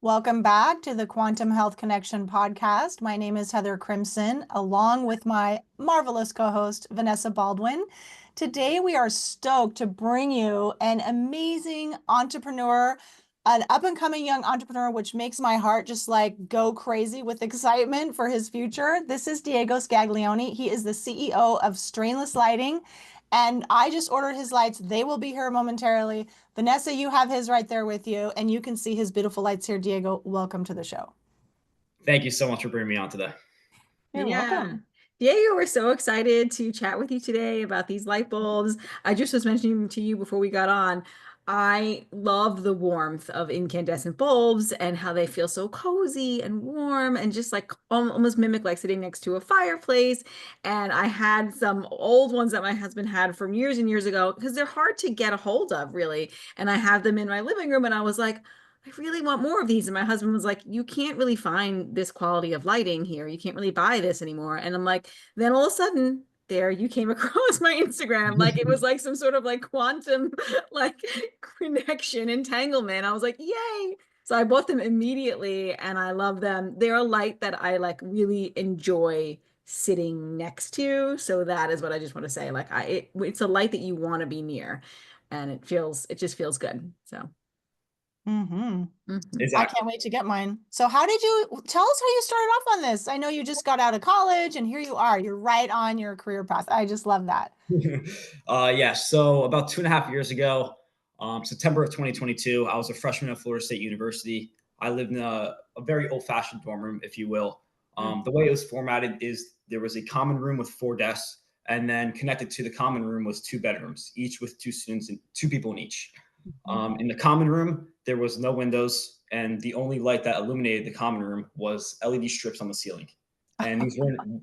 Welcome back to the Quantum Health Connection podcast. My name is Heather Crimson, along with my marvelous co-host, Vanessa Baldwin. Today, we are stoked to bring you an amazing entrepreneur, an up-and-coming young entrepreneur, which makes my heart just like go crazy with excitement for his future. This is Diego Scaglione. He is the CEO of Strainless Lighting, and I just ordered his lights. They will be here momentarily. Vanessa, you have his right there with you, and you can see his beautiful lights here. Diego, welcome to the show. Thank you so much for bringing me on today. You're welcome. Diego, we're so excited to chat with you today about these light bulbs. I just was mentioning to you before we got on, I love the warmth of incandescent bulbs and how they feel so cozy and warm and just like almost mimic like sitting next to a fireplace. And I had some old ones that my husband had from years and years ago because they're hard to get a hold of, really. And I have them in my living room, and I was like, I really want more of these. And my husband was like, you can't really find this quality of lighting here. You can't really buy this anymore. And I'm like, then all of a sudden, there you came across my Instagram. Like it was like some sort of like quantum like connection, entanglement. I was like, yay. So I bought them immediately and I love them. They're a light that I like really enjoy sitting next to. So that is what I just want to say. Like it's a light that you want to be near, and it just feels good. So I Exactly. can't wait to get mine. So how did you tell us how you started off on this? I know you just got out of college and here you are. You're right on your career path. I just love that. Yeah, so about 2.5 years ago, September of 2022, I was a freshman at Florida State University. I lived in a very old-fashioned dorm room, if you will. The way it was formatted is there was a common room with 4 desks, and then connected to the common room was 2 bedrooms, each with 2 students and 2 people in each. In the common room, there was no windows, and the only light that illuminated the common room was LED strips on the ceiling. And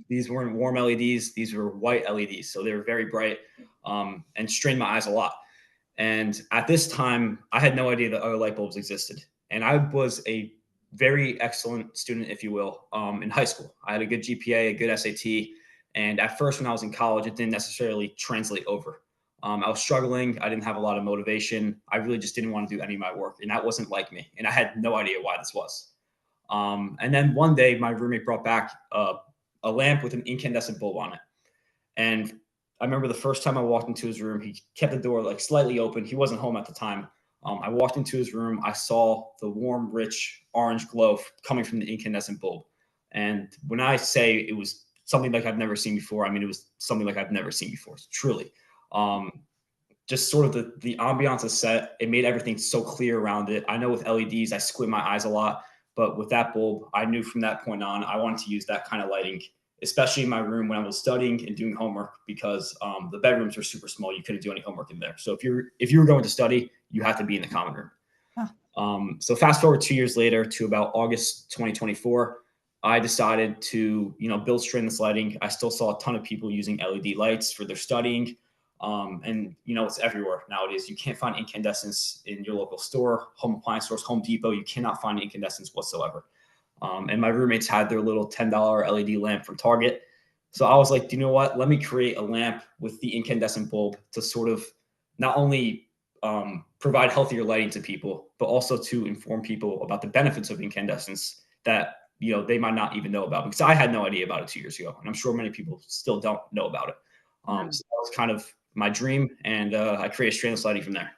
these weren't warm LEDs; these were white LEDs, so they were very bright, and strained my eyes a lot. And at this time, I had no idea that other light bulbs existed. And I was a very excellent student, if you will, in high school. I had a good GPA, a good SAT, and at first, when I was in college, it didn't necessarily translate over. I was struggling. I didn't have a lot of motivation. I really just didn't want to do any of my work, and that wasn't like me. And I had no idea why this was. And then one day, my roommate brought back a lamp with an incandescent bulb on it. And I remember the first time I walked into his room, he kept the door like slightly open. He wasn't home at the time. I walked into his room. I saw the warm, rich orange glow coming from the incandescent bulb. And when I say it was something like I've never seen before, I mean, it was something like I've never seen before, truly. Um, just sort of the ambiance is set. It made everything so clear around it. I know with LEDs, I squint my eyes a lot, but with that bulb, I knew from that point on, I wanted to use that kind of lighting, especially in my room when I was studying and doing homework, because the bedrooms were super small. You couldn't do any homework in there. So if you were going to study, you had to be in the common room. So fast forward 2 years later to about August 2024, I decided to build Strainless Lighting. I still saw a ton of people using LED lights for their studying. And it's everywhere nowadays. You can't find incandescents in your local store, home appliance stores, Home Depot. You cannot find incandescents whatsoever. And my roommates had their little $10 LED lamp from Target. So I was like, do you know what? Let me create a lamp with the incandescent bulb to sort of not only provide healthier lighting to people, but also to inform people about the benefits of incandescence that they might not even know about. Because I had no idea about it 2 years ago, and I'm sure many people still don't know about it. So that was kind of my dream, and I created Strainless Lighting from there.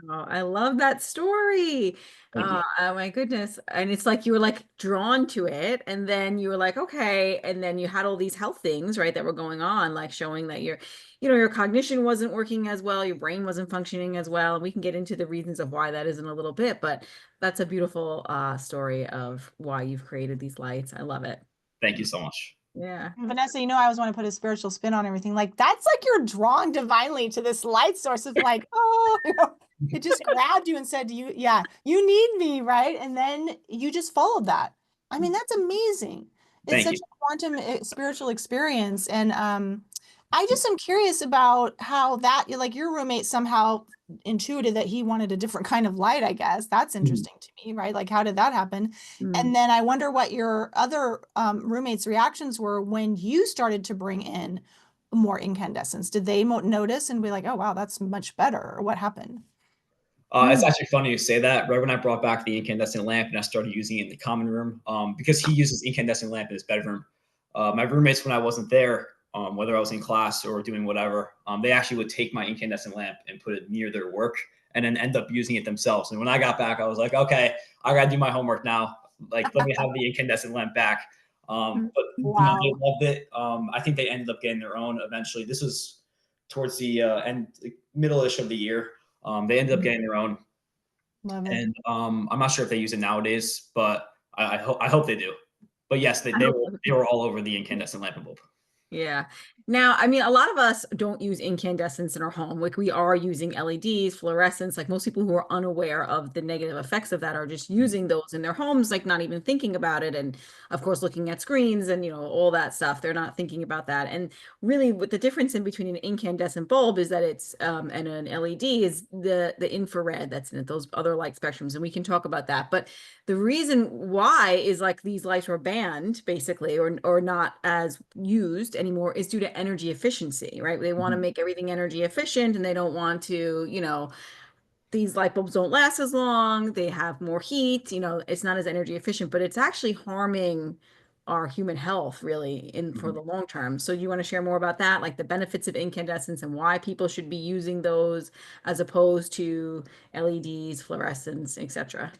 Wow, I love that story. Thank you. Oh my goodness. And it's like you were like drawn to it, and then you were like, okay, and then you had all these health things, right, that were going on, like showing that your cognition wasn't working as well, your brain wasn't functioning as well. And we can get into the reasons of why that is in a little bit, but that's a beautiful story of why you've created these lights. I love it. Thank you so much. Yeah. Vanessa, I always want to put a spiritual spin on everything. Like that's like you're drawn divinely to this light source of like, oh, it just grabbed you and said to you, yeah, you need me, right? And then you just followed that. I mean, that's amazing. It's Thank such you. a quantum spiritual experience. And I just am curious about how that, like your roommate somehow intuited that he wanted a different kind of light, I guess. That's interesting to me, right? Like, how did that happen? And then I wonder what your other roommates' reactions were when you started to bring in more incandescence. Did they notice and be like, oh, wow, that's much better? Or what happened? It's actually funny you say that. Right when I brought back the incandescent lamp and I started using it in the common room, because he uses incandescent lamp in his bedroom. My roommates, when I wasn't there, whether I was in class or doing whatever, they actually would take my incandescent lamp and put it near their work and then end up using it themselves. And when I got back, I was like, okay, I got to do my homework now. Like, let me have the incandescent lamp back. But Wow. they loved it. I think they ended up getting their own eventually. This was towards the middle-ish of the year. They ended up getting their own, Love it. and I'm not sure if they use it nowadays, but I hope they do. But yes, they were all over the incandescent lamp bulb. Yeah. Now, I mean, a lot of us don't use incandescents in our home. Like we are using LEDs, fluorescents. Like most people who are unaware of the negative effects of that are just using those in their homes, like not even thinking about it. And of course, looking at screens and, all that stuff. They're not thinking about that. And really what the difference in between an incandescent bulb is that it's, and an LED is the infrared that's in it, those other light spectrums. And we can talk about that. But the reason why is like these lights were banned basically, or not as used anymore is due to energy efficiency, right? They want to make everything energy efficient and they don't want to, these light bulbs don't last as long. They have more heat, it's not as energy efficient, but it's actually harming our human health really for the long term. So you want to share more about that, like the benefits of incandescents and why people should be using those as opposed to LEDs, fluorescents, etc.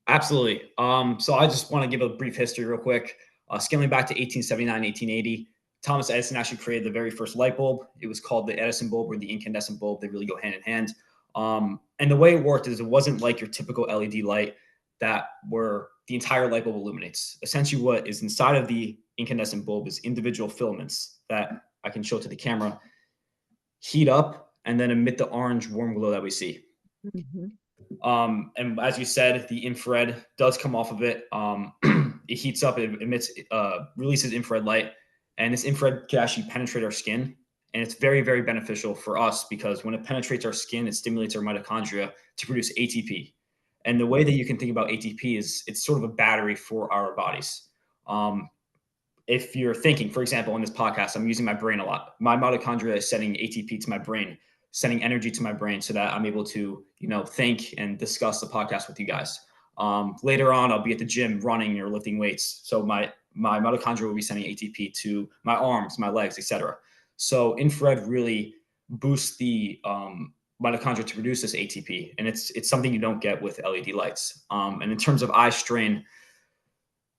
Absolutely. So I just want to give a brief history real quick. Scaling back to 1879, 1880, Thomas Edison actually created the very first light bulb. It was called the Edison bulb or the incandescent bulb. They really go hand in hand. And the way it worked is it wasn't like your typical LED light that where the entire light bulb illuminates. Essentially what is inside of the incandescent bulb is individual filaments that I can show to the camera, heat up, and then emit the orange warm glow that we see. And as you said, the infrared does come off of it. It heats up, it emits, releases infrared light, and this infrared can actually penetrate our skin. And it's very, very beneficial for us because when it penetrates our skin, it stimulates our mitochondria to produce ATP. And the way that you can think about ATP is it's sort of a battery for our bodies. If you're thinking, for example, in this podcast, I'm using my brain a lot. My mitochondria is sending ATP to my brain, sending energy to my brain so that I'm able to, think and discuss the podcast with you guys. Later on, I'll be at the gym running or lifting weights. So my mitochondria will be sending ATP to my arms, my legs, etc. So infrared really boosts the mitochondria to produce this ATP, and it's something you don't get with LED lights. And in terms of eye strain,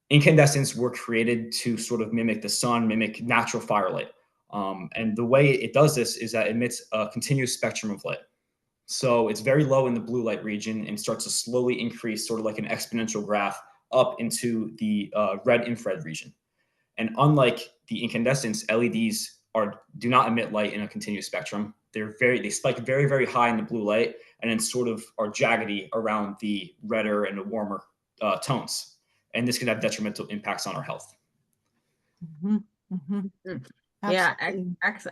incandescents were created to sort of mimic the sun, mimic natural firelight. And the way it does this is that it emits a continuous spectrum of light. So it's very low in the blue light region and starts to slowly increase, sort of like an exponential graph, up into the red infrared region. And unlike the incandescents, LEDs do not emit light in a continuous spectrum. They spike very, very high in the blue light and then sort of are jaggedy around the redder and the warmer tones. And this can have detrimental impacts on our health. Yeah,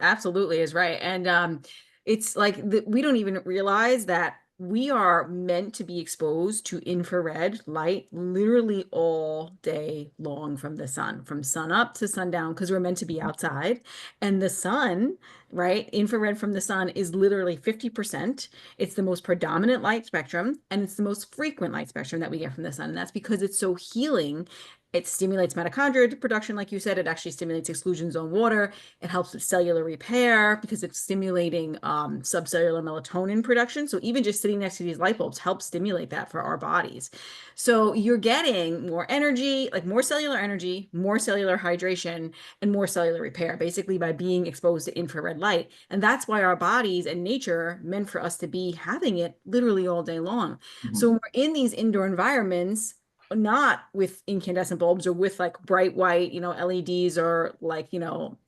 absolutely is right. And it's like we don't even realize that we are meant to be exposed to infrared light literally all day long from the sun, from sun up to sundown, because we're meant to be outside. And the sun, right? Infrared from the sun is literally 50%. It's the most predominant light spectrum, and it's the most frequent light spectrum that we get from the sun. And that's because it's so healing. It stimulates mitochondrial production, like you said. It actually stimulates exclusion zone water. It helps with cellular repair because it's stimulating subcellular melatonin production. So even just sitting next to these light bulbs helps stimulate that for our bodies. So you're getting more energy, like more cellular energy, more cellular hydration, and more cellular repair, basically by being exposed to infrared light. And that's why our bodies and nature meant for us to be having it literally all day long. So when we're in these indoor environments, not with incandescent bulbs or with like bright white, LEDs or like,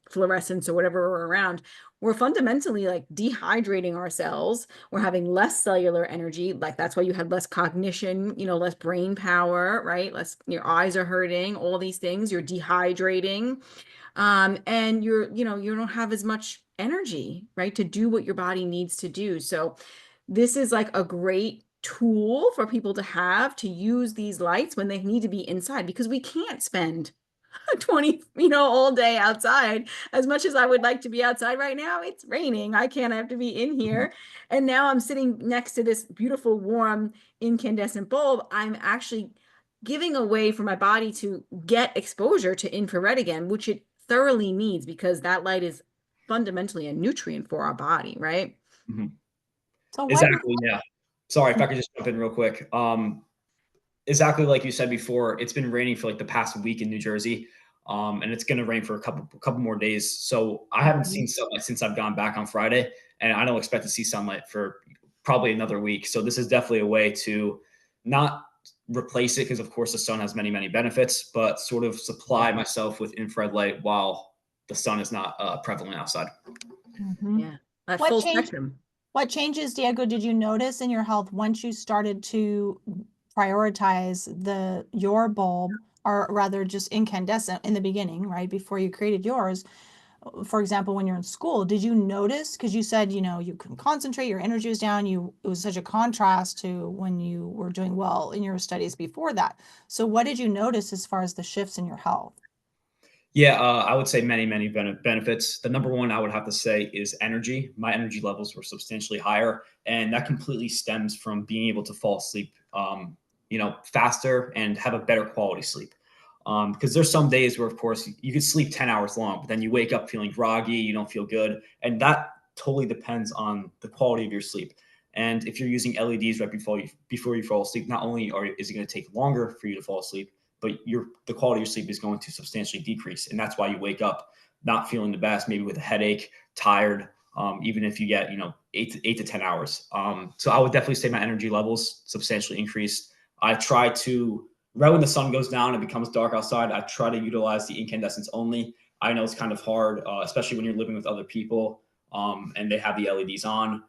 fluorescence or whatever are around, we're fundamentally like dehydrating our cells. We're having less cellular energy. Like that's why you had less cognition, less brain power, right? Your eyes are hurting, all these things. You're dehydrating. And you don't have as much energy, right, to do what your body needs to do. So this is like a great tool for people to have to use these lights when they need to be inside, because we can't spend 20, all day outside. As much as I would like to be outside right now, it's raining. I can't, I have to be in here. And now I'm sitting next to this beautiful, warm, incandescent bulb. I'm actually giving a way for my body to get exposure to infrared again, which it thoroughly needs because that light is fundamentally a nutrient for our body, right? Mhm. So what? Exactly. Yeah. Sorry if I could just jump in real quick. Exactly like you said before, it's been raining for like the past week in New Jersey, and it's going to rain for a couple more days. So I haven't seen sunlight since I've gone back on Friday, and I don't expect to see sunlight for probably another week. So this is definitely a way to not replace it because, of course, the sun has many benefits, but sort of supply myself with infrared light while the sun is not prevalent outside. Mhm. Yeah, that What full change? spectrum. What changes, Diego, did you notice in your health once you started to prioritize your bulb, or rather just incandescent in the beginning, right? Before you created yours. For example, when you're in school, did you notice, because you said, you couldn't concentrate, your energy was down, it was such a contrast to when you were doing well in your studies before that. So what did you notice as far as the shifts in your health? Yeah, I would say many benefits. The number one I would have to say is energy. My energy levels were substantially higher, and that completely stems from being able to fall asleep, faster and have a better quality sleep. Because there's some days where, of course, you could sleep 10 hours long, but then you wake up feeling groggy, you don't feel good, and that totally depends on the quality of your sleep. And if you're using LEDs right before you fall asleep, not only is it going to take longer for you to fall asleep, but the quality of your sleep is going to substantially decrease, and that's why you wake up not feeling the best, maybe with a headache, tired, even if you get 8 to 10 hours. So I would definitely say my energy levels substantially increased. I try to right when the sun goes down and it becomes dark outside, I try to utilize the incandescents only. I know it's kind of hard, especially when you're living with other people and they have the LEDs on,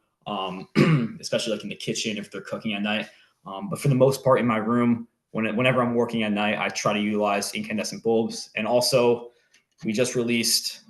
especially like in the kitchen if they're cooking at night. But for the most part, in my room, whenever I'm working at night, I try to utilize incandescent bulbs. And also, we just released,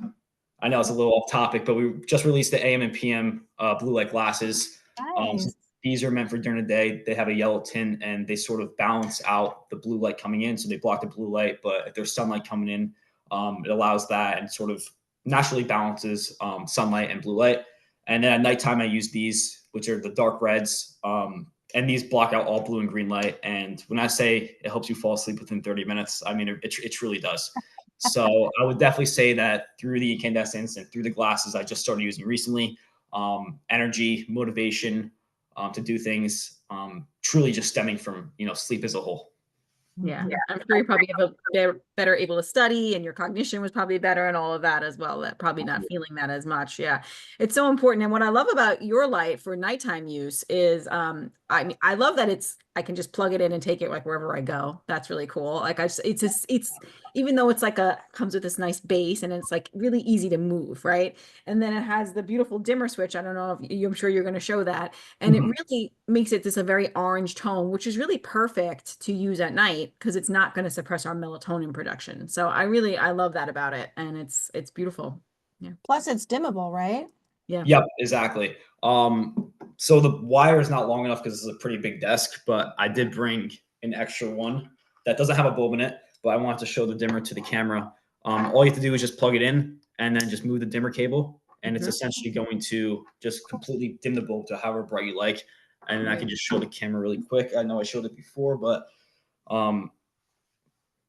I know it's a little off topic, but we just released the AM and PM blue light glasses. So Nice. these are meant for during the day. They have a yellow tint and they sort of balance out the blue light coming in. So they block the blue light, but if there's sunlight coming in, it allows that and sort of naturally balances sunlight and blue light. And then at nighttime, I use these, which are the dark reds. And these block out all blue and green light. And when I say it helps you fall asleep within 30 minutes, I mean, it truly does. So I would definitely say that through the incandescents and through the glasses I just started using recently, energy, motivation to do things, truly just stemming from, sleep as a whole. Yeah, I'm sure you probably have better able to study and your cognition was probably better and all of that as well. That probably not feeling that as much. Yeah. It's so important. And what I love about your light for nighttime use is I love that I can just plug it in and take it like wherever I go. That's really cool. Like it's even though it's like comes with this nice base and it's like really easy to move, right? And then it has the beautiful dimmer switch. I don't know if I'm sure you're going to show that. And it really makes it this a very orange tone, which is really perfect to use at night because it's not going to suppress our melatonin production. So I love that about it. And it's beautiful. Yeah. Plus it's dimmable, right? Yeah. Yep, exactly. So the wire is not long enough because this is a pretty big desk, but I did bring an extra one that doesn't have a bulb in it, but I wanted to show the dimmer to the camera. All you have to do is just plug it in and then just move the dimmer cable. And it's essentially going to just completely dim the bulb to however bright you like. And then I can just show the camera really quick. I know I showed it before, but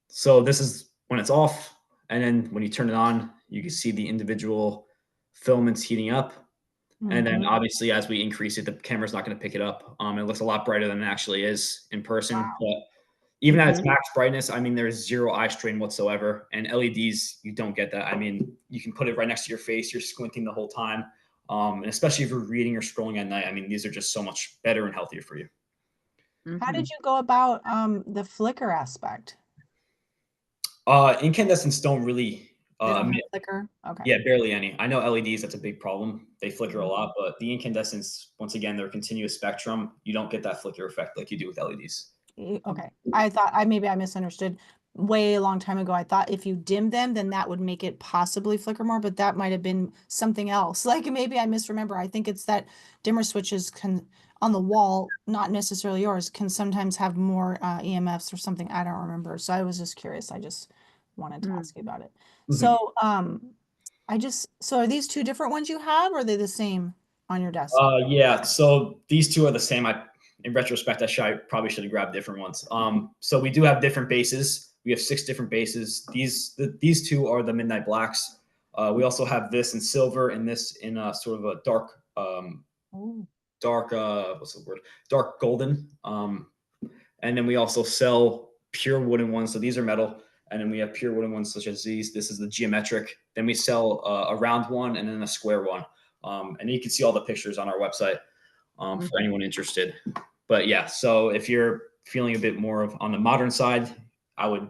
so this is when it's off. And then when you turn it on, you can see the individual filaments heating up. And then obviously as we increase it, the camera's not going to pick it up. It looks a lot brighter than it actually is in person. Wow. But even at its max brightness, I mean, there's zero eye strain whatsoever. And LEDs, you don't get that. I mean, you can put it right next to your face. You're squinting the whole time. And especially if you're reading or scrolling at night, I mean, these are just so much better and healthier for you. How did you go about the flicker aspect? Incandescents don't really They don't have emit. flicker? Okay. Yeah, barely any. I know LEDs, that's a big problem. They flicker a lot, but the incandescents, once again, they're a continuous spectrum. You don't get that flicker effect like you do with LEDs. Okay. I thought maybe I misunderstood way a long time ago. I thought if you dim them, then that would make it possibly flicker more, but that might have been something else. Like maybe I misremember. I think it's that dimmer switches can on the wall, not necessarily yours, can sometimes have more EMFs or something. I don't remember. So I was just curious. I just wanted to ask you about it. Mhm. So, so are these two different ones you have, or are they the same on your desk? Yeah. So these two are the same. In retrospect, probably should have grabbed different ones. So we do have different bases. We have 6 different bases. These two are the midnight blacks. We also have this in silver and this in sort of a Oh. dark, what's the word? Dark golden. And then we also sell pure wooden ones. So these are metal. And then we have pure wooden ones such as these. This is the geometric. Then we sell a round one and then a square one. And you can see all the pictures on our website for anyone interested. But yeah, so if you're feeling a bit more on the modern side, I would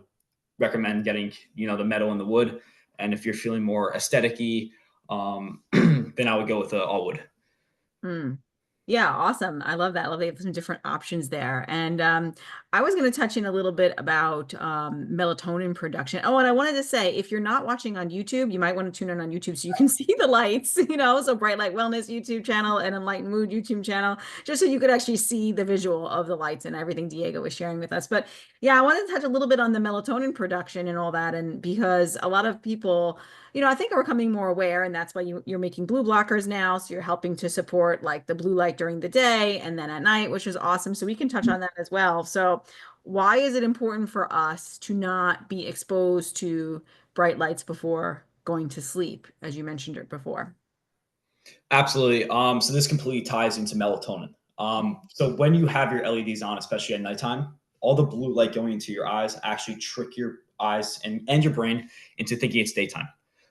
recommend getting, the metal and the wood. And if you're feeling more aesthetic-y, then I would go with the all wood. Mm. Yeah, awesome. I love that. I love they have some different options there. And I was going to touch in a little bit about melatonin production. Oh, and I wanted to say, if you're not watching on YouTube, you might want to tune in on YouTube so you can see the lights, so Bright Light Wellness YouTube channel and Enlightened Mood YouTube channel, just so you could actually see the visual of the lights and everything Diego was sharing with us. But yeah, I wanted to touch a little bit on the melatonin production and all that. And because a lot of people, I think are becoming more aware, and that's why you're making blue blockers now. So you're helping to support like the blue light during the day and then at night, which is awesome. So we can touch on that as well. So why is it important for us to not be exposed to bright lights before going to sleep, as you mentioned it before? Absolutely. So this completely ties into melatonin. So when you have your LEDs on, especially at nighttime, all the blue light going into your eyes actually trick your eyes and your brain into thinking it's daytime.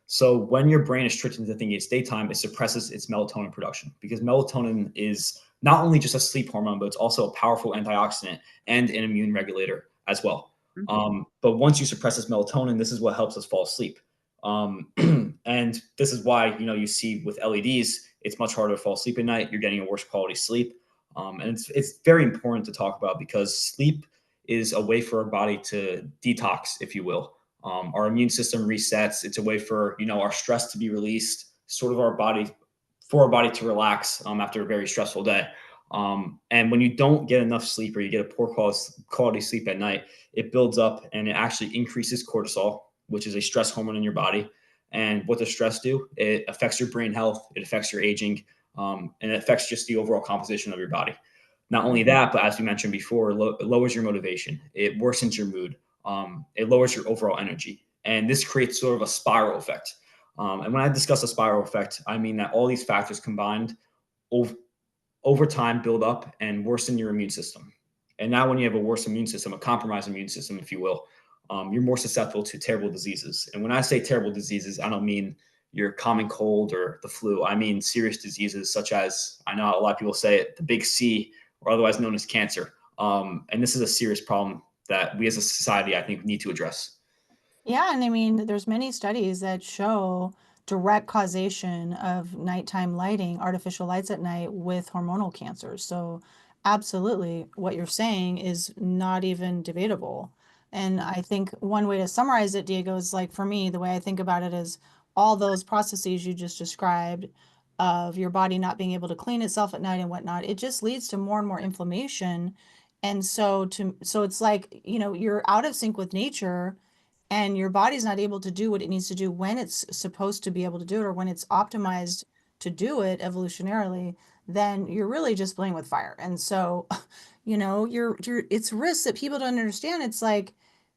So when your brain is tricked into thinking it's daytime, it suppresses its melatonin production because melatonin is not only just a sleep hormone, but it's also a powerful antioxidant and an immune regulator as well. But once you suppress this melatonin, this is what helps us fall asleep. And this is why, you see with LEDs, it's much harder to fall asleep at night. You're getting a worse quality sleep. And it's very important to talk about because sleep is a way for our body to detox, if you will. Our immune system resets. It's a way for, our stress to be released, sort of for our body to relax after a very stressful day. And when you don't get enough sleep or you get a poor quality sleep at night, it builds up and it actually increases cortisol, which is a stress hormone in your body. And what does stress do? It affects your brain health, it affects your aging, and it affects just the overall composition of your body. Not only that, but as we mentioned before, it lowers your motivation, it worsens your mood, it lowers your overall energy. And this creates sort of a spiral effect. And when I discuss a spiral effect, I mean that all these factors combined over time build up and worsen your immune system. And now when you have a worse immune system, a compromised immune system, if you will, you're more susceptible to terrible diseases. And when I say terrible diseases, I don't mean your common cold or the flu. I mean serious diseases such as, I know a lot of people say it, the big C, or otherwise known as cancer. And this is a serious problem that we as a society, I think, need to address. Yeah, and I mean, there's many studies that show direct causation of nighttime lighting, artificial lights at night with hormonal cancers. So absolutely, what you're saying is not even debatable. And I think one way to summarize it, Diego, is like for me, the way I think about it is all those processes you just described of your body not being able to clean itself at night and whatnot, it just leads to more and more inflammation. And so it's like, you're out of sync with nature and your body's not able to do what it needs to do when it's supposed to be able to do it or when it's optimized to do it evolutionarily, then you're really just playing with fire. And so, it's risks that people don't understand. It's like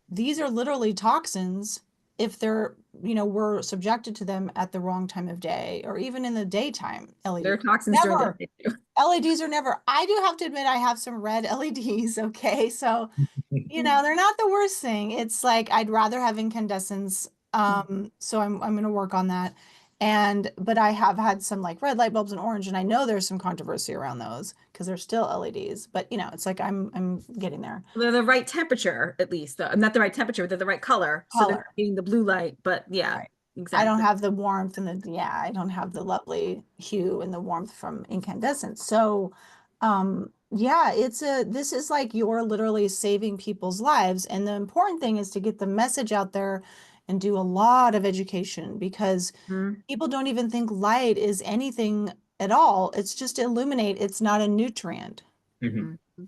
these are literally toxins if we're subjected to them at the wrong time of day or even in the daytime. There are LED. toxins during the Never. day too. LEDs are never. I do have to admit I have some red LEDs, okay? So they're not the worst thing. It's like I'd rather have incandescents. So I'm gonna work on that. But I have had some like red light bulbs and orange, and I know there's some controversy around those because they're still LEDs. But it's like I'm getting there. They're the right temperature, at least. Not the right temperature, but they're the right color. So they're Color. getting the blue light. But yeah, Right. I don't exactly. have the warmth and I don't have the lovely hue and the warmth from incandescent. So, yeah, this is like you're literally saving people's lives. And the important thing is to get the message out there and do a lot of education because Mhm. people don't even think light is anything at all. It's just illuminate. It's not a nutrient. Mhm. Mhm.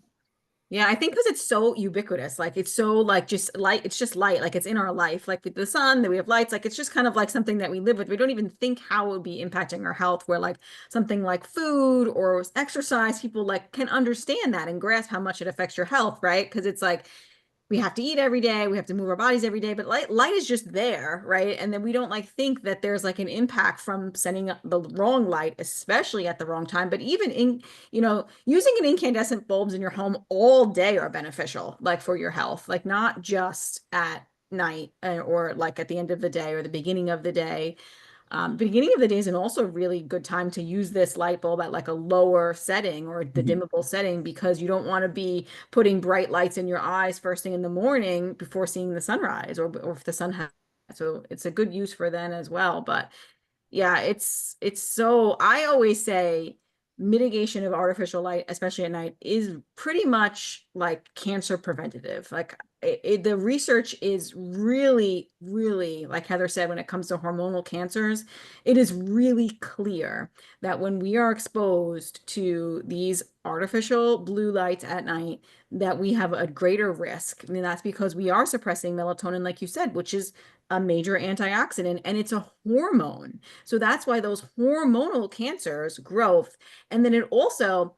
Yeah, I think because it's so ubiquitous, like it's so like just light, it's just light, like it's in our life, like with the sun, that we have lights, like it's just kind of like something that we live with. We don't even think how it would be impacting our health, where like something like food or exercise, people like can understand that and grasp how much it affects your health, right? Because it's like we have to eat every day, we have to move our bodies every day, but light is just there, right? And then we don't like think that there's like an impact from sending the wrong light, especially at the wrong time. But even in, using an incandescent bulbs in your home all day are beneficial, like for your health, like not just at night or like at the end of the day or the beginning of the day. Beginning of the day is an also really good time to use this light bulb at like a lower setting or the Mhm. dimmable setting, because you don't want to be putting bright lights in your eyes first thing in the morning before seeing the sunrise, or if the sun has. So it's a good use for then as well. But yeah, it's so I always say mitigation of artificial light, especially at night, is pretty much like cancer preventative. Like the research is really, really, like Heather said, when it comes to hormonal cancers, it is really clear that when we are exposed to these artificial blue lights at night, that we have a greater risk. I mean, that's because we are suppressing melatonin, like you said, which is a major antioxidant, and it's a hormone. So that's why those hormonal cancers, growth, and then it also,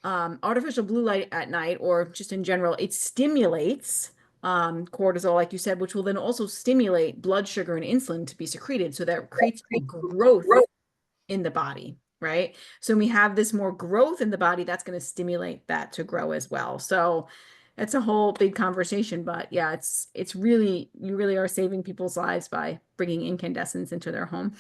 artificial blue light at night, or just in general, it stimulates cortisol, like you said, which will then also stimulate blood sugar and insulin to be secreted. So that creates a growth in the body, right? So when we have this more growth in the body, that's going to stimulate that to grow as well. So it's a whole big conversation, but yeah, it's really, you really are saving people's lives by bringing incandescence into their home.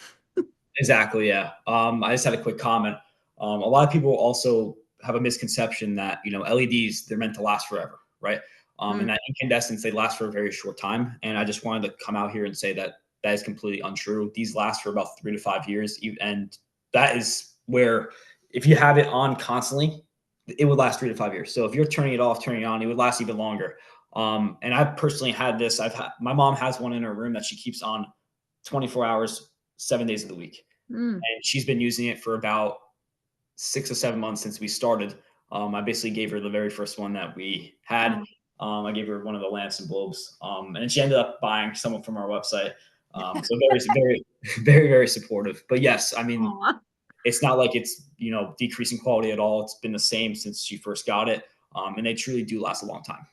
Exactly. Yeah. I just had a quick comment. A lot of people also have a misconception that, LEDs, they're meant to last forever, right? And Mm. that incandescents, they last for a very short time. And I just wanted to come out here and say that that is completely untrue. These last for about 3 to 5 years. And that is where, if you have it on constantly, it would last 3 to 5 years. So if you're turning it off, turning it on, it would last even longer. And I've personally had this. My mom has one in her room that she keeps on 24 hours, 7 days of the week. Mm. And she's been using it for about 6 or 7 months since we started. I basically gave her the very first one that we had. Oh. I gave her one of the lamps and bulbs, and she ended up buying some from our website. So very, very, very, very supportive. But yes, I mean, Aw. it's not like it's decreasing quality at all. It's been the same since she first got it, and they truly do last a long time.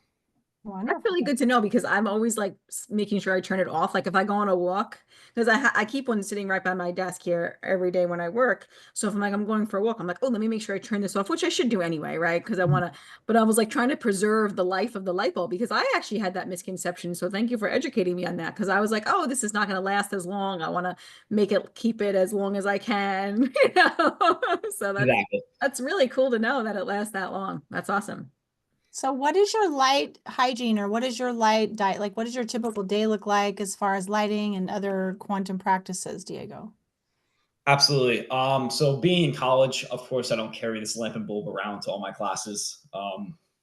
That's really Wonderful. good to know, because I'm always like making sure I turn it off. Like if I go on a walk, because I keep one sitting right by my desk here every day when I work. So if I'm going for a walk, I'm like, oh, let me make sure I turn this off, which I should do anyway, right? Because I want to, but I was like trying to preserve the life of the light bulb, because I actually had that misconception. So thank you for educating me on that, because I was like, oh, this is not going to last as long. I want to keep it as long as I can, you know? So Exactly. that's really cool to know that it lasts that long. That's awesome. So what is your light hygiene, or what is your light diet? Like, what does your typical day look like as far as lighting and other quantum practices, Diego? Absolutely. So being in college, of course, I don't carry this lamp and bulb around to all my classes.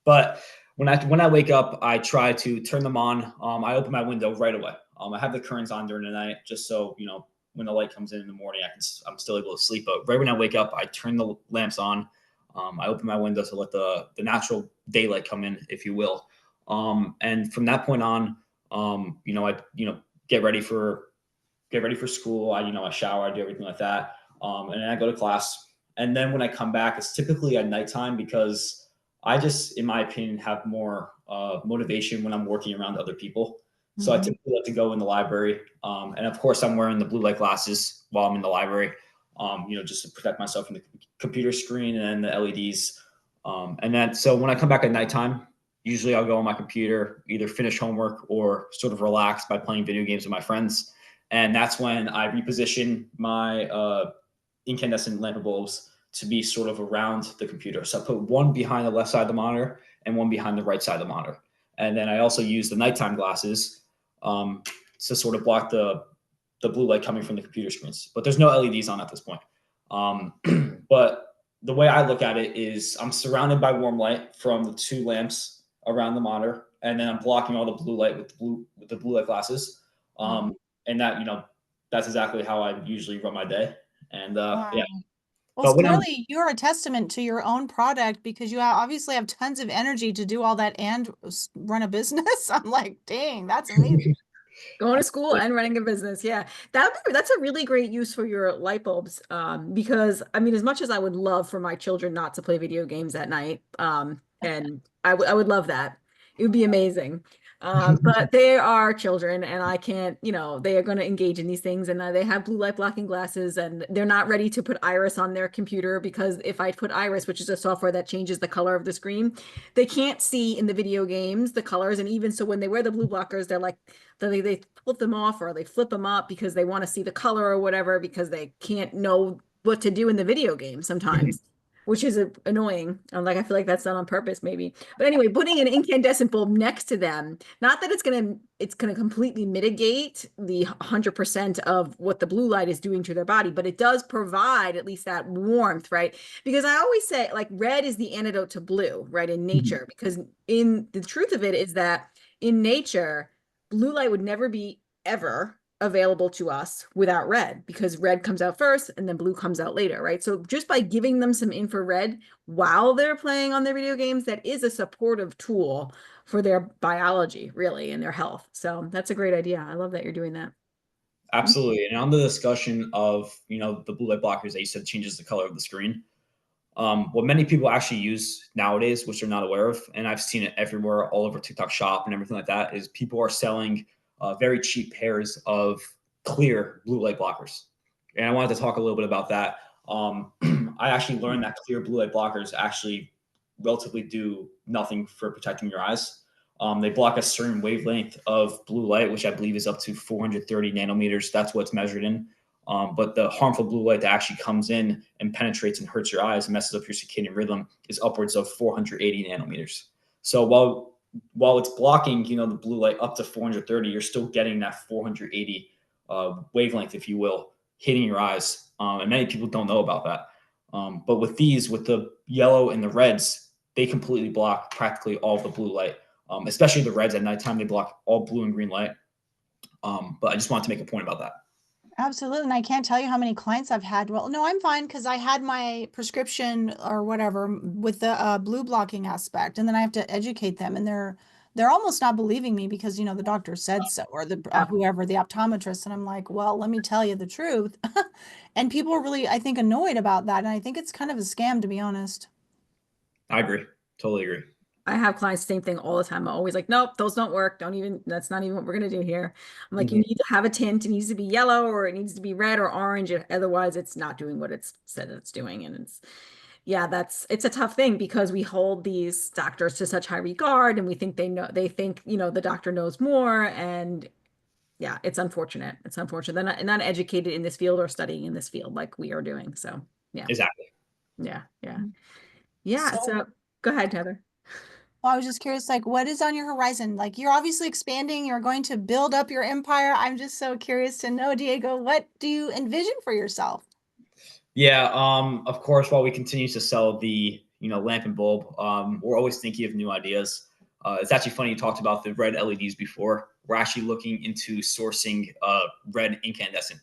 But when I wake up, I try to turn them on. I open my window right away. I have the curtains on during the night, just so when the light comes in the morning, I'm still able to sleep. But right when I wake up, I turn the lamps on. I open my window to let the natural daylight come in, if you will. And from that point on, I get ready for school. I shower, I do everything like that. And then I go to class. And then when I come back, it's typically at nighttime, because I just, in my opinion, have more motivation when I'm working around other people. So I Mhm. typically like to go in the library. And of course, I'm wearing the blue light glasses while I'm in the library, just to protect myself from the computer screen and the LEDs. So when I come back at nighttime, usually I'll go on my computer, either finish homework or sort of relax by playing video games with my friends. And that's when I reposition my incandescent lamp bulbs to be sort of around the computer. So I put one behind the left side of the monitor and one behind the right side of the monitor. And then I also use the nighttime glasses um, to sort of block the blue light coming from the computer screens. But there's no LEDs on at this point. But the way I look at it is I'm surrounded by warm light from the two lamps around the monitor, and then I'm blocking all the blue light with the blue light glasses. Mhm. And that that's exactly how I usually run my day. And yeah. Wow. Well, But when I'm clearly you're a testament to your own product because you obviously have tons of energy to do all that and run a business. I'm like, dang, that's amazing. Going to school and running a business. Yeah. That's a really great use for your light bulbs. Because I mean, as much as I would love for my children not to play video games at night, and I would love that. It would be amazing. But they are children and I can't, they are going to engage in these things and they have blue light blocking glasses and they're not ready to put Iris on their computer because if I put Iris, which is a software that changes the color of the screen, they can't see in the video games the colors. And even so when they wear the blue blockers, they're like, they flip them off or they flip them up because they want to see the color or whatever because they can't know what to do in the video game sometimes, which is annoying. I'm like, I feel like that's done on purpose, maybe. But anyway, putting an incandescent bulb next to them, not that it's gonna completely mitigate the 100% of what the blue light is doing to their body, but it does provide at least that warmth, right? Because I always say, like, red is the antidote to blue, right, in nature, because in the truth of it is that in nature blue light would never be ever available to us without red because red comes out first and then blue comes out later, right? So just by giving them some infrared while they're playing on their video games, that is a supportive tool for their biology, really, and their health. So that's a great idea. I love that you're doing that. Absolutely. And on the discussion of, the blue light blockers that you said changes the color of the screen, what many people actually use nowadays, which they're not aware of, and I've seen it everywhere, all over TikTok Shop and everything like that, is people are selling very cheap pairs of clear blue light blockers. And I wanted to talk a little bit about that. I actually learned that clear blue light blockers actually relatively do nothing for protecting your eyes. They block a certain wavelength of blue light, which I believe is up to 430 nanometers. That's what's measured in. But the harmful blue light that actually comes in and penetrates and hurts your eyes and messes up your circadian rhythm is upwards of 480 nanometers. So while it's blocking, the blue light up to 430, you're still getting that 480 wavelength, if you will, hitting your eyes. And many people don't know about that. But with the yellow and the reds, they completely block practically all of the blue light, especially the reds at nighttime. They block all blue and green light. But I just wanted to make a point about that. Absolutely. And I can't tell you how many clients I've had. Well, no, I'm fine because I had my prescription or whatever with the blue blocking aspect. And then I have to educate them. And they're almost not believing me because, the doctor said so, or the Yeah. whoever, the optometrist. And I'm like, well, let me tell you the truth. And people are really, I think, annoyed about that. And I think it's kind of a scam, to be honest. I agree. Totally agree. I have clients, same thing all the time. I'm always like, nope, those don't work. That's not even what we're going to do here. I'm like, you need to have a tint. It needs to be yellow or it needs to be red or orange. Otherwise, it's not doing what it's said it's doing. And yeah, it's a tough thing because we hold these doctors to such high regard and we think they think, the doctor knows more. And yeah, it's unfortunate. It's unfortunate. They're not educated in this field or studying in this field like we are doing. So yeah, Exactly. yeah, yeah. Yeah. So So go ahead, Heather. well, I was just curious, like, what is on your horizon? Like, you're obviously expanding, you're going to build up your empire. I'm just so curious to know, Diego, what do you envision for yourself? Yeah. Of course, while we continue to sell the lamp and bulb, we're always thinking of new ideas. It's actually funny you talked about the red LEDs before. We're actually looking into sourcing red incandescent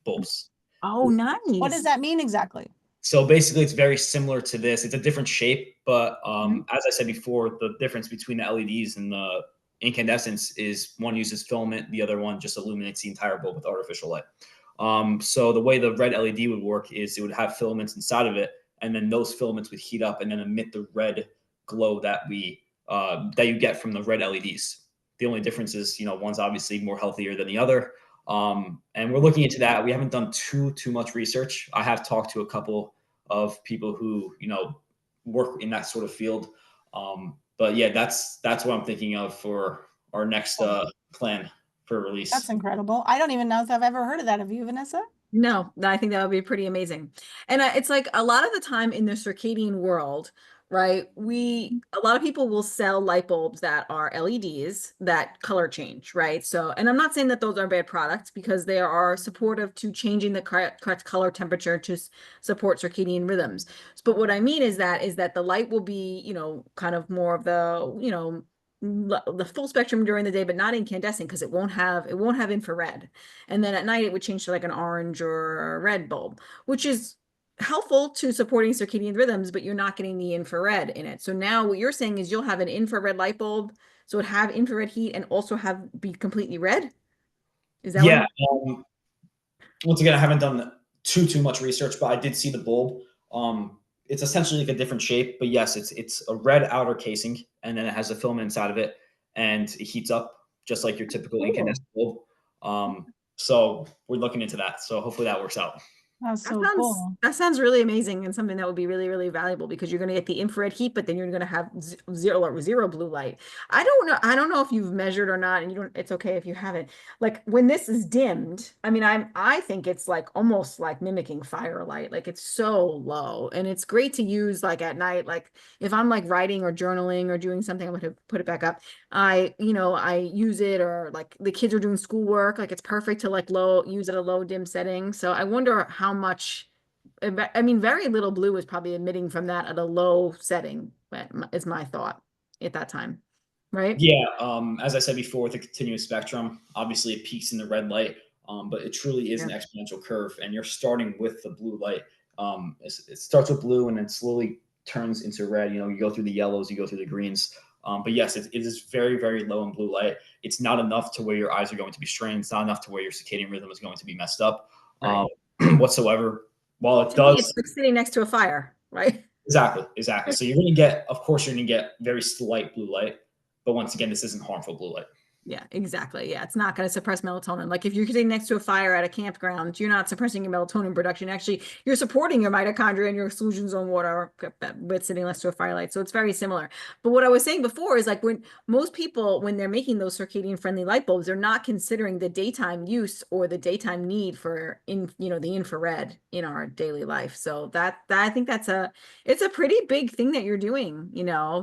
bulbs. Oh, What does nice. that mean exactly? So basically, it's very similar to this. It's a different shape, but Mhm. as I said before, the difference between the LEDs and the incandescents is one uses filament, the other one just illuminates the entire bulb with artificial light. So the way the red LED would work is it would have filaments inside of it, and then those filaments would heat up and then emit the red glow that you get from the red LEDs. The only difference is, one's obviously more healthier than the other. And we're looking into that. We haven't done too much research. I have talked to a couple of people who work in that sort of field. But yeah, that's what I'm thinking of for our next plan for That's release. incredible. I don't even know if I've ever heard of that. Have you, Vanessa? No, I think that would be pretty amazing. And it's like a lot of the time in the circadian world, right? A lot of people will sell light bulbs that are LEDs that color change, right? So, and I'm not saying that those are bad products because they are supportive to changing the correct color temperature to support circadian rhythms. But what I mean is that the light will be, kind of more of the full spectrum during the day, but not incandescent because it won't have infrared. And then at night it would change to like an orange or a red bulb, which is helpful to supporting circadian rhythms, but you're not getting the infrared in it. So now what you're saying is you'll have an infrared light bulb, so it have infrared heat and also have be completely red. Is that what Yeah. I'm? Once again, I haven't done too much research, but I did see the bulb. It's essentially like a different shape, but yes, it's a red outer casing, and then it has a filament inside of it, and it heats up just like your typical Cool. incandescent bulb. So we're looking into that. So hopefully that works out. That's so cool. That sounds really amazing and something that would be really, really valuable because you're going to get the infrared heat, but then you're going to have zero blue light. I don't know if you've measured or not, and you don't, it's okay if you haven't. Like when this is dimmed, I mean, I think it's like almost like mimicking firelight. Like it's so low and it's great to use like at night. Like if I'm like writing or journaling or doing something, I'm going to put it back up. I use it, or like the kids are doing schoolwork, like it's perfect to like use at a low dim setting. So I wonder how much, I mean, very little blue is probably emitting from that at a low setting, is my thought at that time, right? Yeah, as I said before, with the continuous spectrum, obviously it peaks in the red light, but it truly is Yeah. an exponential curve, and you're starting with the blue light. It starts with blue and then slowly turns into red. You know, you go through the yellows, you go through the greens. But yes, it is very low in blue light. It's not enough to where your eyes are going to be strained. It's not enough to where your circadian rhythm is going to be messed up Right. whatsoever. While it To me, it's does, like sitting next to a fire, right? exactly. So you're going to get, of course, you're going to get very slight blue light. But once again, this isn't harmful blue light. Yeah, exactly. Yeah, it's not going to suppress melatonin. Like if you're sitting next to a fire at a campground, you're not suppressing your melatonin production. Actually, you're supporting your mitochondria and your exclusion zone water with sitting next to a firelight. So it's very similar. But what I was saying before is like when most people, when they're making those circadian friendly light bulbs, they're not considering the daytime use or the daytime need for the infrared in our daily life. So that I think it's a pretty big thing that you're doing,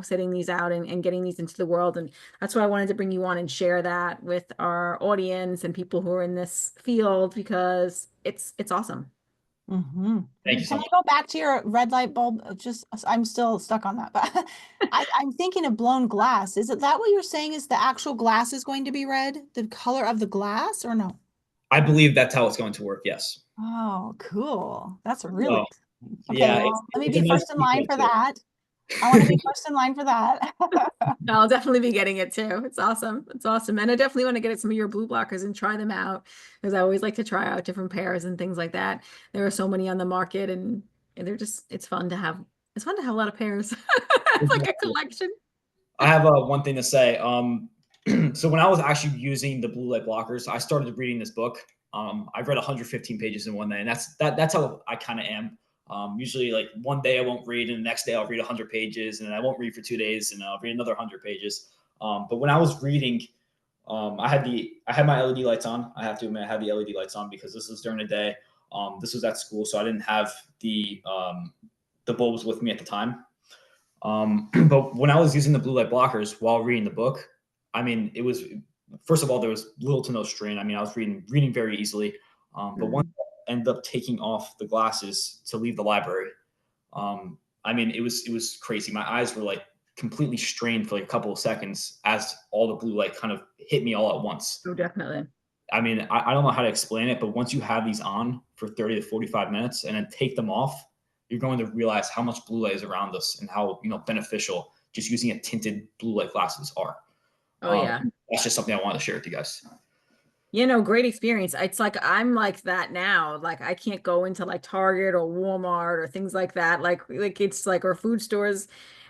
setting these out and getting these into the world. And that's why I wanted to bring you on and share that with our audience and people who are in this field because it's awesome. Mm-hmm. Thank you so Can I much. go back to your red light bulb? Just, I'm still stuck on that, but I'm thinking of blown glass. Is it that what you're saying is the actual glass is going to be red, the color of the glass, or no? I believe that's how it's going to work. Yes. Oh, cool. That's really So exciting. Okay, yeah, well, let me it's a be nice first in line detail for to it. that. I want to be first in line for that. I'll definitely be getting it too. It's awesome. It's awesome. And I definitely want to get some of your blue blockers and try them out because I always like to try out different pairs and things like that. There are so many on the market and it's fun to have a lot of pairs. It's like a collection. I have one thing to say. So when I was actually using the blue light blockers, I started reading this book. I've read 115 pages in one day, and that's how I kind of am. Usually, like one day I won't read, and the next day I'll read 100 pages, and then I won't read for 2 days, and I'll read another 100 pages. But when I was reading, I had my LED lights on. I have to admit, I had the LED lights on because this was during the day. This was at school, so I didn't have the bulbs with me at the time. But when I was using the blue light blockers while reading the book, I mean, it was first of all there was little to no strain. I mean, I was reading very easily. But once I ended up taking off the glasses to leave the library, I mean, it was crazy. My eyes were like completely strained for like a couple of seconds as all the blue light kind of hit me all at once. Oh, definitely. I mean, I don't know how to explain it, but once you have these on for 30 to 45 minutes and then take them off, you're going to realize how much blue light is around us and how beneficial just using a tinted blue light glasses are. Oh yeah. That's just something I wanted to share with you guys. Great experience. It's like I'm like that now. Like I can't go into like Target or Walmart or things like that. Like it's like or food stores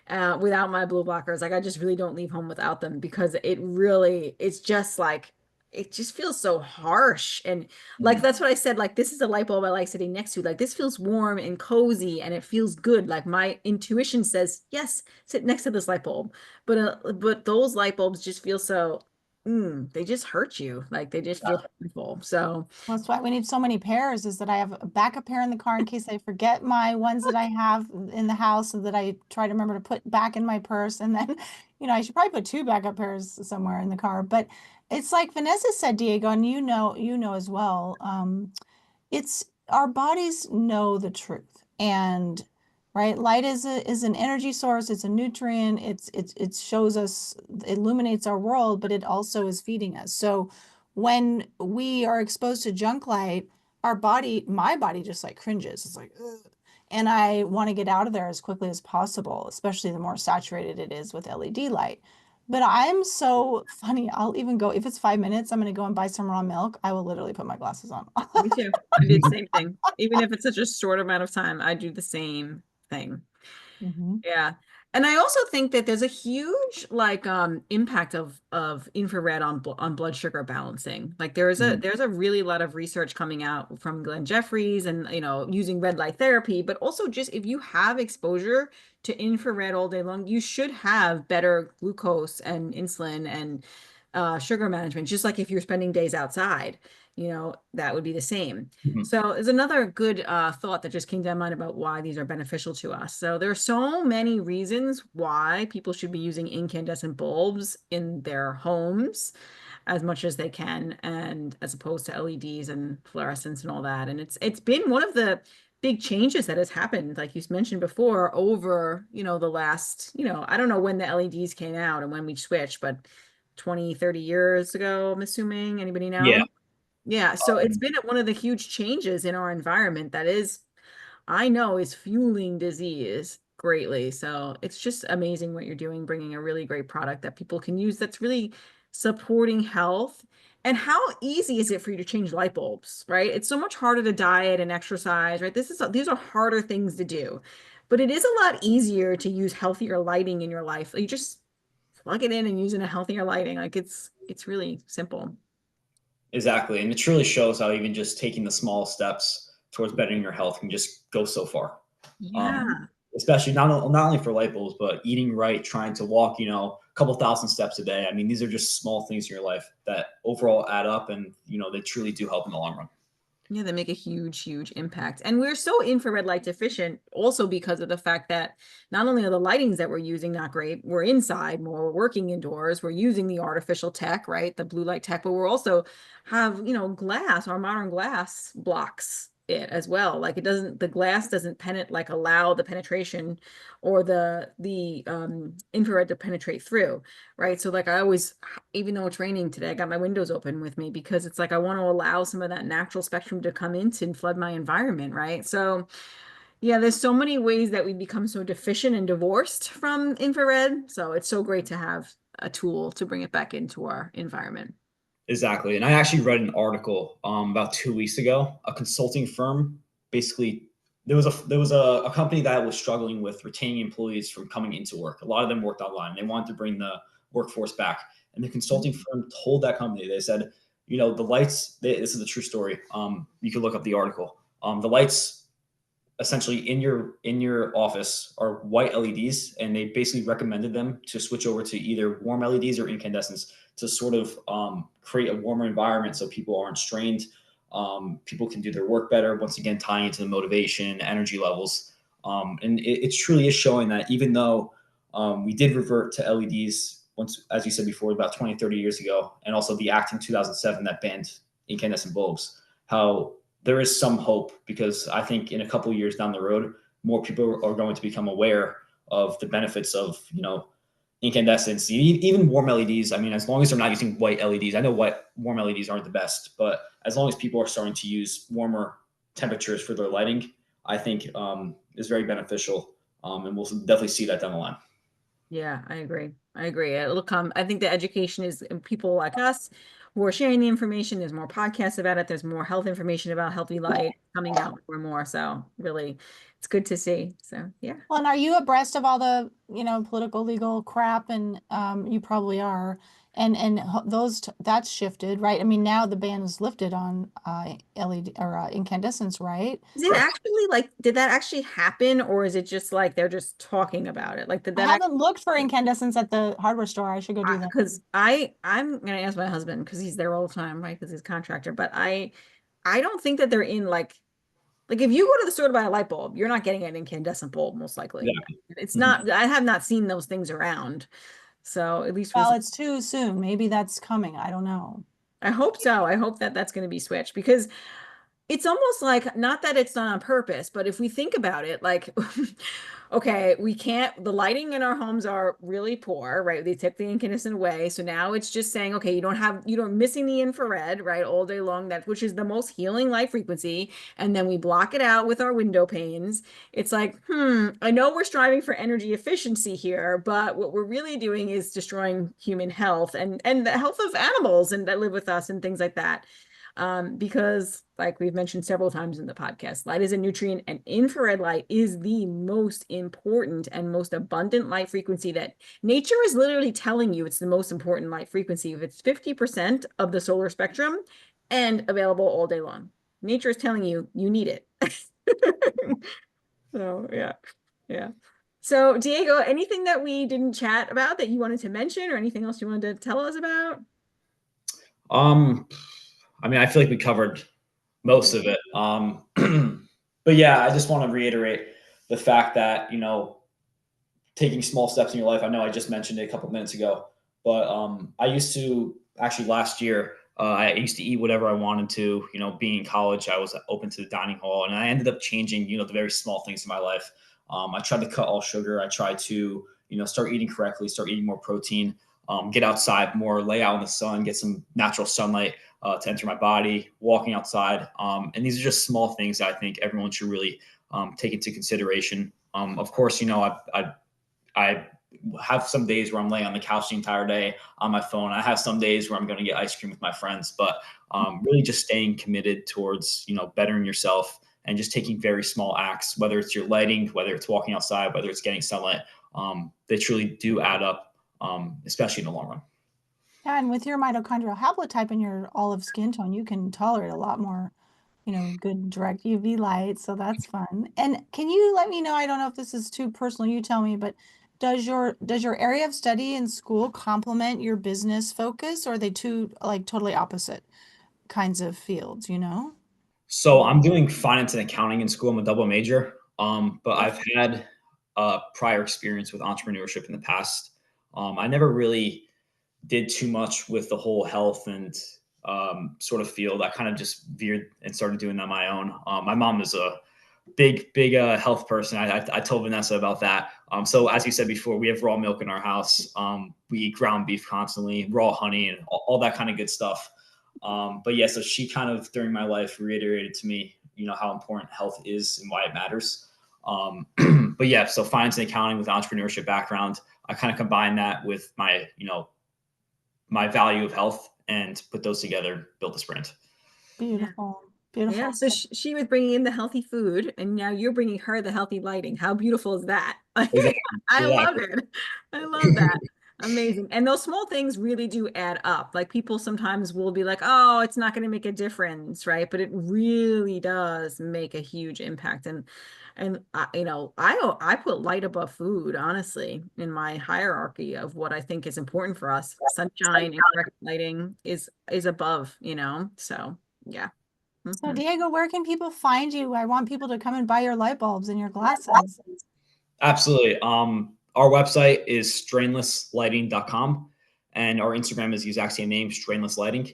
without my blue blockers. Like I just really don't leave home without them because it's just like it just feels so harsh. And like Mhm. that's what I said. Like this is a light bulb I like sitting next to. Like this feels warm and cozy and it feels good. Like my intuition says, yes, sit next to this light bulb. But those light bulbs just feel so they just hurt you. Like they just feel painful. So Well, that's why we need so many pairs, is that I have a backup pair in the car in case I forget my ones that I have in the house, so that I try to remember to put back in my purse. And then, I should probably put two backup pairs somewhere in the car. But it's like Vanessa said, Diego, and you know as well. It's our bodies know the truth. And right, light is an energy source, it's a nutrient, it shows us, it illuminates our world, but it also is feeding us. So when we are exposed to junk light, my body just like cringes. It's like, ugh. and I want to get out of there as quickly as possible, especially the more saturated it is with LED light. But I'm so funny. I'll even go, if it's 5 minutes, I'm going to go and buy some raw milk. I will literally put my glasses on. Me too. I do the same thing. Even if it's such a short amount of time, I do the same thing. Mhm. Yeah. And I also think that there's a huge like impact of infrared on blood sugar balancing. Like there's a really lot of research coming out from Glenn Jeffries and using red light therapy, but also just if you have exposure to infrared all day long, you should have better glucose and insulin and sugar management, just like if you're spending days outside, that would be the same. Mhm. So there's another good thought that just came to mind about why these are beneficial to us. So there are so many reasons why people should be using incandescent bulbs in their homes as much as they can, and as opposed to LEDs and fluorescents and all that. And it's been one of the big changes that has happened, like you mentioned before, over, the last, I don't know when the LEDs came out and when we switched, but 20, 30 years ago, I'm assuming. Anybody Yeah. know? Yeah, so it's been one of the huge changes in our environment that I know is fueling disease greatly. So it's just amazing what you're doing, bringing a really great product that people can use that's really supporting health. And how easy is it for you to change light bulbs, right? It's so much harder to diet and exercise, right? These are harder things to do, but it is a lot easier to use healthier lighting in your life. You just plug it in and using a healthier lighting. Like it's really simple. Exactly. And it truly shows how even just taking the small steps towards bettering your health can just go so far. Um, Yeah. Especially not only for light bulbs, but eating right, trying to walk, a couple thousand steps a day. I mean, these are just small things in your life that overall add up and, they truly do help in the long run. Yeah, they make a huge, huge impact. And we're so infrared light deficient also because of the fact that not only are the lightings that we're using not great, we're inside more, we're working indoors, we're using the artificial tech, right? The blue light tech, but we're also have, glass, our modern glass blocks it as well. Like the glass doesn't allow the penetration or the infrared to penetrate through, right? So like I always, even though it's raining today, I got my windows open with me because it's like I want to allow some of that natural spectrum to come in and flood my environment, right? So yeah, there's so many ways that we become so deficient and divorced from infrared. So it's so great to have a tool to bring it back into our environment. Exactly. And I actually read an article about 2 weeks ago. A consulting firm basically there was a company that was struggling with retaining employees from coming into work. A lot of them worked online. They wanted to bring the workforce back. And the consulting firm told that company, they said, the lights, this is a true story. You can look up the article. The lights essentially in your office are white LEDs, and they basically recommended them to switch over to either warm LEDs or incandescents to sort of create a warmer environment so people aren't strained. People can do their work better. Once again, tying into the motivation, energy levels, and it truly is showing that even though we did revert to LEDs once, as you said before, about 20, 30 years ago, and also the Act in 2007 that banned incandescent bulbs, how there is some hope, because I think in a couple of years down the road, more people are going to become aware of the benefits of, incandescents, even warm LEDs. I mean, as long as they're not using white LEDs, I know warm LEDs aren't the best, but as long as people are starting to use warmer temperatures for their lighting, I think is very beneficial. And we'll definitely see that down the line. Yeah, I agree. I agree. It'll come. I think the education is people like us who are sharing the information. There's more podcasts about it. There's more health information about healthy light coming out more and more. So really, it's good to see. So yeah. Well, and are you abreast of all the, political legal crap? And you probably are. And that's shifted, right? I mean, now the ban is lifted on LED or incandescents, right? Is it actually like, did that actually happen, or is it just like they're just talking about it? Like, did I that haven't actually? looked for incandescents at the hardware store. I should go do that. Because I'm gonna ask my husband because he's there all the time, right? Because he's a contractor. But I don't think that they're in like if you go to the store to buy a light bulb, you're not getting an incandescent bulb most likely. Yeah. It's Mhm. not. I have not seen those things around. So at least Well, recently, it's too soon. Maybe that's coming. I don't know. I hope so. I hope that that's going to be switched because it's almost like not that it's not on purpose, but if we think about it, like, okay, we can't, the lighting in our homes are really poor, right? They took the incandescent away. So now it's just saying, okay, you don't missing the infrared, right? All day long, that which is the most healing light frequency. And then we block it out with our window panes. It's like, I know we're striving for energy efficiency here, but what we're really doing is destroying human health and the health of animals and that live with us and things like that. Because like we've mentioned several times in the podcast, light is a nutrient and infrared light is the most important and most abundant light frequency that nature is literally telling you it's the most important light frequency. If it's 50% of the solar spectrum and available all day long, nature is telling you you need it. So yeah, yeah. So Diego, anything that we didn't chat about that you wanted to mention or anything else you wanted to tell us about? I mean, I feel like we covered most of it. But yeah, I just want to reiterate the fact that, taking small steps in your life. I know I just mentioned it a couple minutes ago, but I used to actually last year, I used to eat whatever I wanted to, being in college, I was open to the dining hall and I ended up changing, the very small things in my life. I tried to cut all sugar. I tried to, start eating correctly, start eating more protein, get outside more, lay out in the sun, get some natural sunlight to enter my body, walking outside. And these are just small things that I think everyone should really take into consideration. Of course, I have some days where I'm laying on the couch the entire day on my phone. I have some days where I'm going to get ice cream with my friends, but really just staying committed towards, bettering yourself and just taking very small acts, whether it's your lighting, whether it's walking outside, whether it's getting sunlight, they truly do add up, especially in the long run. Yeah, and with your mitochondrial haplotype and your olive skin tone, you can tolerate a lot more, good direct UV light. So that's fun. And can you let me know, I don't know if this is too personal, you tell me, but does your area of study in school complement your business focus, or are they two like totally opposite kinds of fields, So I'm doing finance and accounting in school. I'm a double major, but I've had prior experience with entrepreneurship in the past. I never really did too much with the whole health and sort of field. I kind of just veered and started doing that on my own. My mom is a big health person. I told Vanessa about that. So as you said before, we have raw milk in our house. We eat ground beef constantly, raw honey, and all that kind of good stuff. But yeah, so she kind of during my life reiterated to me, how important health is and why it matters. But yeah, so finance and accounting with entrepreneurship background, I kind of combine that with my, my value of health and put those together, build this brand. Beautiful. Beautiful. Yeah, so she was bringing in the healthy food, and now you're bringing her the healthy lighting. How beautiful is that? Exactly. I love it. I love that. Amazing. And those small things really do add up. Like people sometimes will be like, oh, it's not going to make a difference, right? But it really does make a huge impact. And I put light above food, honestly, in my hierarchy of what I think is important for us. Sunshine and correct lighting is above, so yeah. So Diego, where can people find you? I want people to come and buy your light bulbs and your glasses. Absolutely. Our website is strainlesslighting.com and our Instagram is the exact same name, Strainless Lighting.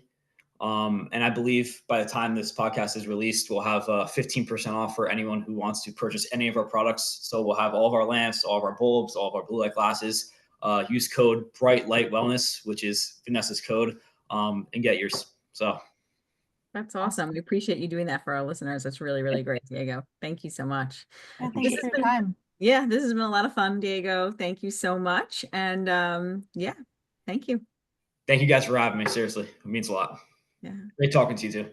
And I believe by the time this podcast is released, we'll have 15% off for anyone who wants to purchase any of our products. So we'll have all of our lamps, all of our bulbs, all of our blue light glasses. Use code Bright Light Wellness, which is Vanessa's code, and get yours. So that's awesome. We appreciate you doing that for our listeners. That's really, really great, Diego. Thank you so much. Yeah, thank you for your time. Yeah, this has been a lot of fun, Diego. Thank you so much. And yeah, thank you. Thank you guys for having me. Seriously, it means a lot. Yeah. Great talking to you too.